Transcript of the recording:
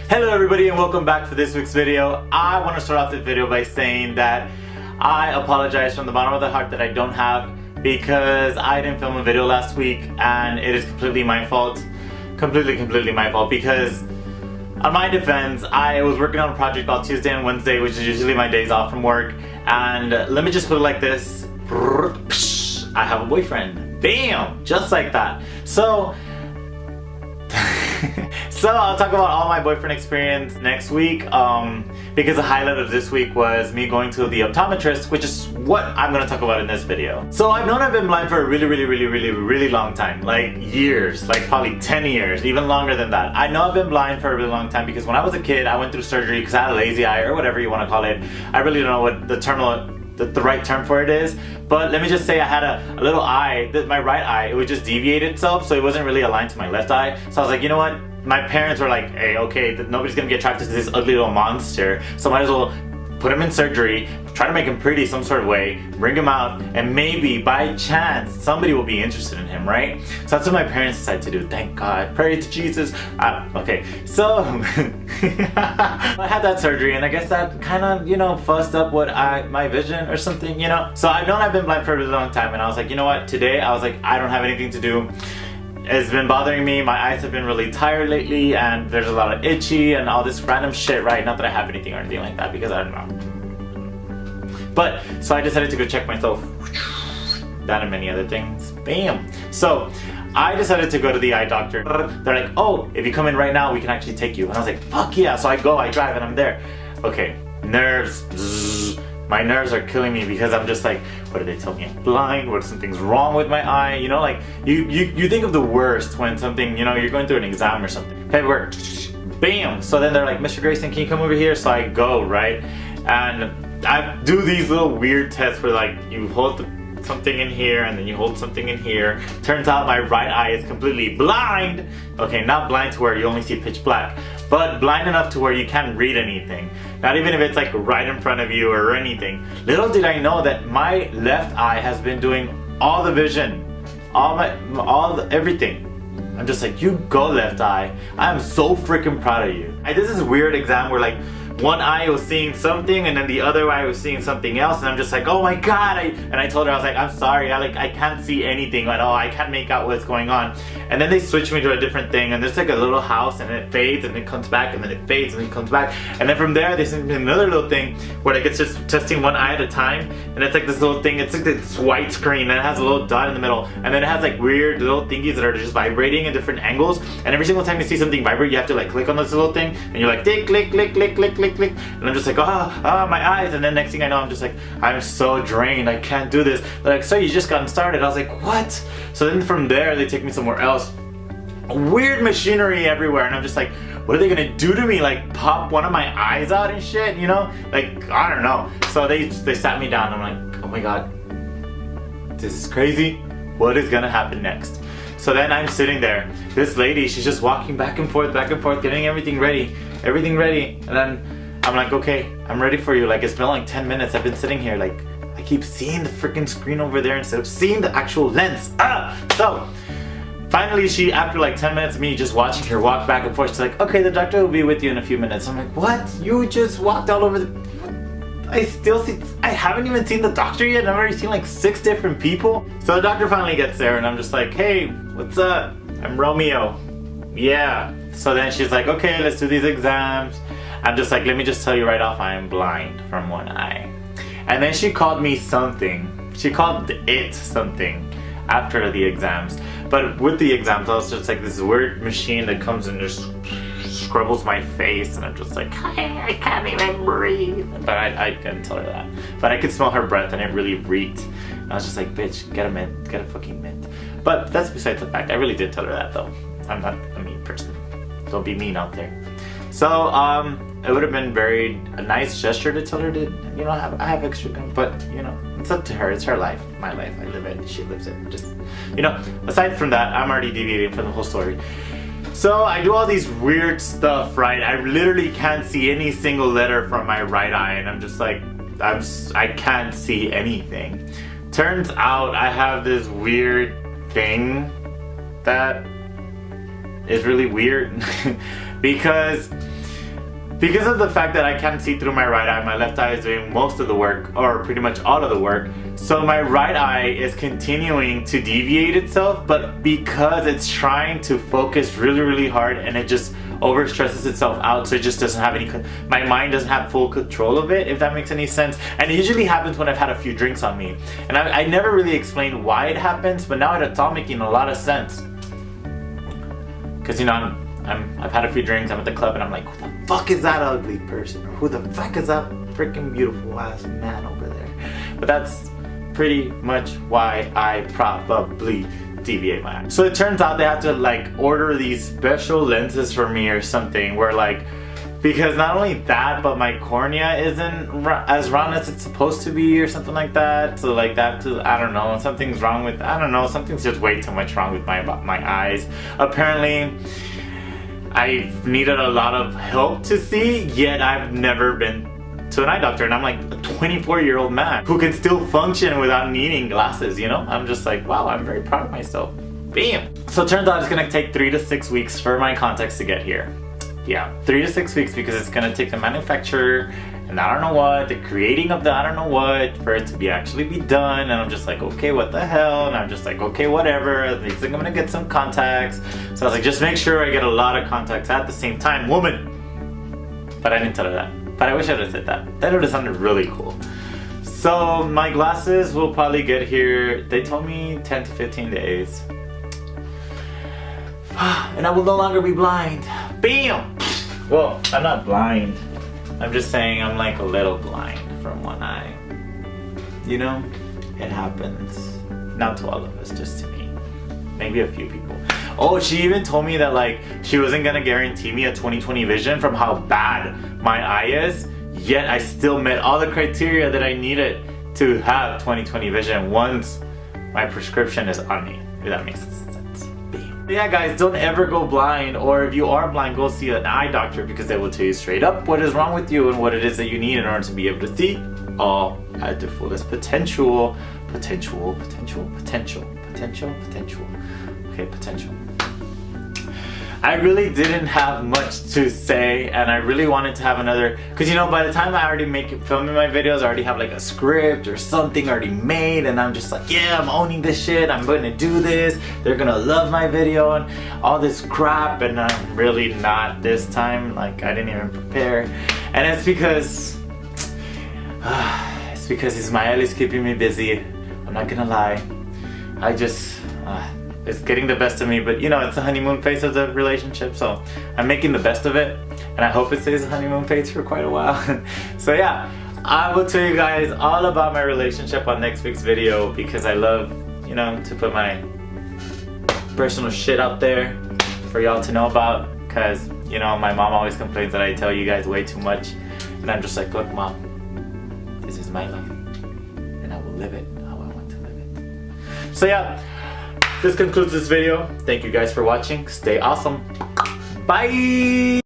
Hello everybody and welcome back for this week's video. I want to start off this video by saying that I apologize from the bottom of the heart that I don't have because I didn't film a video last week and it is completely my fault. Completely my fault because on my defense, I was working on a project called Tuesday and Wednesday, which is usually my days off from work, and let me just put it like this. I have a boyfriend. Bam! Just like that. So I'll talk about all my boyfriend experience next week because the highlight of this week was me going to the optometrist, which is what I'm going to talk about in this video. So I've known I've been blind for a really long time, like years, like probably 10 years, even longer than that. I know I've been blind for a really long time because when I was a kid I went through surgery because I had a lazy eye or whatever you want to call it. I really don't know what the right term for it is, but let me just say I had a little eye, my right eye, it would just deviate itself, so it wasn't really aligned to my left eye. So I was like, you know what? My parents were like, hey, okay, nobody's gonna get attracted to this ugly little monster, so might as well put him in surgery, try to make him pretty some sort of way, bring him out, and maybe by chance somebody will be interested in him, right? So that's what my parents decided to do. Thank God, pray to Jesus. Okay, so I had that surgery, and I guess that kind of, you know, fussed up my vision or something, you know. So I've known I've been blind for a really long time, and I was like, you know what? Today I was like, I don't have anything to do. It's been bothering me, my eyes have been really tired lately, and there's a lot of itchy and all this random shit, right? Not that I have anything or anything like that, because I don't know. But, so I decided to go check myself. That and many other things. Bam! So, I decided to go to the eye doctor. They're like, oh, if you come in right now, we can actually take you. And I was like, fuck yeah! So I go, I drive, and I'm there. Okay, nerves. Zzz. My nerves are killing me because I'm just like, what did they tell me? I'm blind? What if something's wrong with my eye? You know, like, you think of the worst when something, you know, you're going through an exam or something. Paperwork, bam! So then they're like, Mr. Grayson, can you come over here? So I go, right? And I do these little weird tests where like, you hold something in here and then you hold something in here. Turns out my right eye is completely blind. Okay, not blind to where you only see pitch black, but blind enough to where you can't read anything. Not even if it's like right in front of you or anything. Little did I know that my left eye has been doing all the vision, everything. I'm just like, you go left eye. I am so freaking proud of you. I did this weird exam where like, one eye was seeing something and then the other eye was seeing something else, and I'm just like, oh my god. And I told her, I was like, I'm sorry, I can't see anything at all, I can't make out what's going on. And then they switched me to a different thing, and there's like a little house, and it fades and it comes back, and then it fades and it comes back, and then from there they sent me another little thing where like it's just testing one eye at a time, and it's like this little thing, it's like this white screen, and it has a little dot in the middle, and then it has like weird little thingies that are just vibrating at different angles, and every single time you see something vibrate you have to like click on this little thing, and you're like click click click click click click click, and I'm just like, my eyes, and then next thing I know I'm just like, I'm so drained, I can't do this. They're like, so you just gotten started. I was like, what? So then from there they take me somewhere else, weird machinery everywhere, and I'm just like, what are they gonna do to me, like pop one of my eyes out and shit, you know, like I don't know. So they sat me down, I'm like, oh my god, this is crazy, what is gonna happen next? So then I'm sitting there, this lady, she's just walking back and forth, getting everything ready, and then I'm like, okay, I'm ready for you. Like, it's been like 10 minutes, I've been sitting here, like, I keep seeing the freaking screen over there instead of seeing the actual lens. So finally she, after like 10 minutes of me just watching her walk back and forth, she's like, okay, the doctor will be with you in a few minutes. I'm like, what? You just walked all over the... I haven't even seen the doctor yet, and I've already seen like 6 different people. So the doctor finally gets there, and I'm just like, hey, what's up? I'm Romeo. Yeah. So then she's like, okay, let's do these exams. I'm just like, let me just tell you right off, I am blind from one eye. And then she called me something. She called it something after the exams. But with the exams, I was just like, this weird machine that comes and just scrubbles my face, and I'm just like, I can't even breathe. But I didn't tell her that. But I could smell her breath, and it really reeked. And I was just like, bitch, get a mint, get a fucking mint. But that's besides the fact. I really did tell her that though. I'm not a mean person. Don't be mean out there. So it would have been a nice gesture to tell her to, you know, I have extra gum, but you know, it's up to her. It's her life, my life. I live it, she lives it. Just, you know, aside from that, I'm already deviating from the whole story. So I do all these weird stuff, right? I literally can't see any single letter from my right eye, and I'm just like, I can't see anything. Turns out I have this weird thing that is really weird because Because of the fact that I can't see through my right eye, my left eye is doing most of the work, or pretty much all of the work. So my right eye is continuing to deviate itself, but because it's trying to focus really, really hard and it just overstresses itself out, so it just doesn't have any, my mind doesn't have full control of it, if that makes any sense. And it usually happens when I've had a few drinks on me. And I never really explained why it happens, but now it's all making a lot of sense. Because, you know, I've had a few drinks, I'm at the club, and I'm like, who the fuck is that ugly person? Or who the fuck is that freaking beautiful ass man over there? But that's pretty much why I probably deviate my eye. So it turns out they have to like order these special lenses for me or something, where like, because not only that, but my cornea isn't as round as it's supposed to be or something like that. So like that, I don't know, something's wrong with, I don't know, something's just way too much wrong with my eyes. Apparently, I've needed a lot of help to see, yet I've never been to an eye doctor, and I'm like a 24-year-old man who can still function without needing glasses, you know? I'm just like, wow, I'm very proud of myself. Bam! So it turns out it's gonna take 3 to 6 weeks for my contacts to get here. Yeah, 3 to 6 weeks, because it's gonna take the manufacturer and I don't know what, the creating of the I don't know what, for it to be actually be done. And I'm just like, okay, what the hell? And I'm just like, okay, whatever, at least I'm gonna get some contacts. So I was like, just make sure I get a lot of contacts at the same time, woman. But I didn't tell her that. But I wish I would have said that. That would have sounded really cool. So my glasses will probably get here, they told me 10 to 15 days. And I will no longer be blind. Bam! Well, I'm not blind. I'm just saying I'm like a little blind from one eye. You know, it happens. Not to all of us, just to me. Maybe a few people. Oh, she even told me that like she wasn't gonna guarantee me a 20/20 vision from how bad my eye is, yet I still met all the criteria that I needed to have 20/20 vision once my prescription is on me, if that makes sense. Yeah guys, don't ever go blind, or if you are blind, go see an eye doctor, because they will tell you straight up what is wrong with you and what it is that you need in order to be able to see all at their fullest potential. Potential. Okay, potential. I really didn't have much to say, and I really wanted to have another, because you know, by the time I already filming my videos, I already have like a script or something already made, and I'm just like, yeah, I'm owning this shit, I'm gonna do this, they're gonna love my video and all this crap. And I'm really not this time. Like, I didn't even prepare, and it's because Ismael is keeping me busy. I'm not gonna lie. I just it's getting the best of me, but you know, it's the honeymoon phase of the relationship, so I'm making the best of it, and I hope it stays a honeymoon phase for quite a while. So yeah, I will tell you guys all about my relationship on next week's video, because I love, you know, to put my personal shit out there for y'all to know about, because, you know, my mom always complains that I tell you guys way too much, and I'm just like, look mom, this is my life, and I will live it how I want to live it. So yeah, this concludes this video. Thank you guys for watching. Stay awesome. Bye!